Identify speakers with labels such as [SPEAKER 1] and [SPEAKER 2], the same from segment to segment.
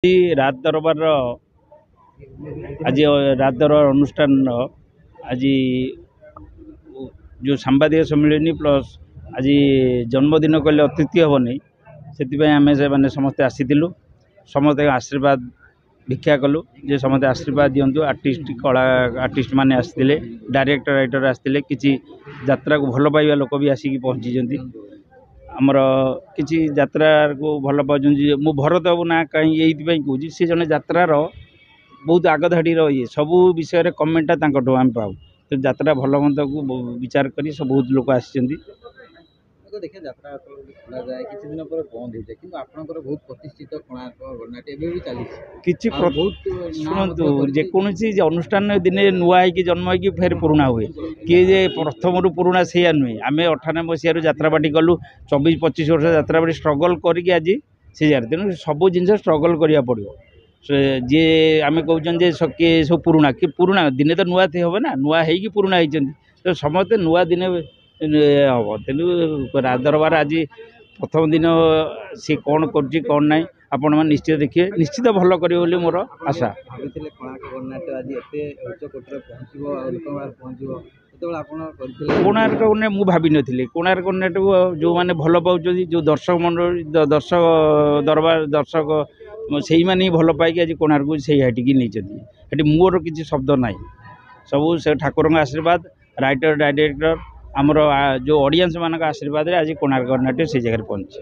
[SPEAKER 1] रात दरबार आज रात दरबार अनुष्ठान आज जो सांबादिक सम्मिलन प्लस आज जन्मदिन कहले अतिथि हम नहीं से आम से समस्ते आसीलु समस्त आशीर्वाद भिक्षा कलु जे समस्त आशीर्वाद दिंतु आर्टिस्ट कला आर्टिस्ट माने आसते डायरेक्टर राइटर आसते कि यात्रा को भल पाइबा लोक भी आसिक पहुँची आमर किसी यात्रा को भल पाँच मु भरत बाबू ना कहीं ये कहूँ सी जन यात्रार बहुत आगधाड़ी ये सबू विषय कमेंटा आम पाऊ तो यात्रा भल मंद को विचार कर सब बहुत लोग आसी
[SPEAKER 2] देखिए यात्रा खोला जाए किसी दिन पर बंद हो जाए कि आपंकर बहुत प्रतिष्ठित कोणार्क गणनाट्य भी चली
[SPEAKER 1] किसी शुणु जेकोसी अनुष्ठान दिने नुआ हो जन्म हो फेर पुराणा हुए किए जे प्रथम रु पुराणा से नुहे आम 98 मसीह यात्रापाटी गलु 24-25 वर्ष यात्रापाटी स्ट्रगल करके आज से तेणु सब जिन स्ट्रगल करा पड़ो जी आम कहते किए सब पुराणा कि पुराणा दिने तो नुआ थे हम ना नुआ हो पुराणा होती तो समस्ते नुआ दिने हम तेणु रात दरबार आज प्रथम दिन सी कौन कर कौन ना आपण मैंने निश्चित देखिए निश्चित भल कर मोर आशा कोणार्क मु भावी नी कोणार्क जो मैंने भल पाँच जो दर्शक मंडल दर्शक दरबार दर्शक से मैंने भल पाई आज कोणार्क से हटिकी नहीं मोर किसी शब्द ना सब से ठाकुर आशीर्वाद राइटर डायरेक्टर आमर जो ऑडियंस मान आशीर्वाद रे आज कोणार्क गणनाट्य से जगह पहुंची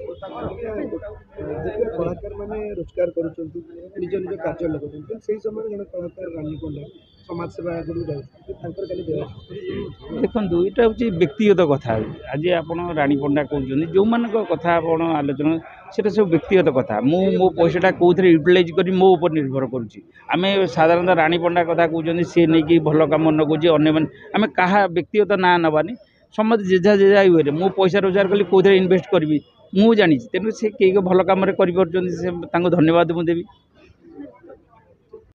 [SPEAKER 3] कलाकार माने रोजगार करूछंती निज निज कार्य लगन से समय जन कलाकार रानी कोंडा समाज सेवा करू जाय तांकर खाली
[SPEAKER 1] देखो यहाँ हूँ व्यक्तिगत कथा आज आप रानी पंडा कहते जो मान कथा आप आलोचना से सब व्यक्तिगत कथा मो पैसाटा कौन यूटिलाइज कर मो ऊपर निर्भर करें साधारणतः रानी पंडा कथा कहते सी नहीं भल कम न कौचे अन्य आम क्या व्यक्तिगत ना नबानी समस्त जेझा जेझा हुए मो पैसा रोजगार कली कौन इन्वेस्ट करी मु जानी तेणु से कई भल कम कर धन्यवाद मुझे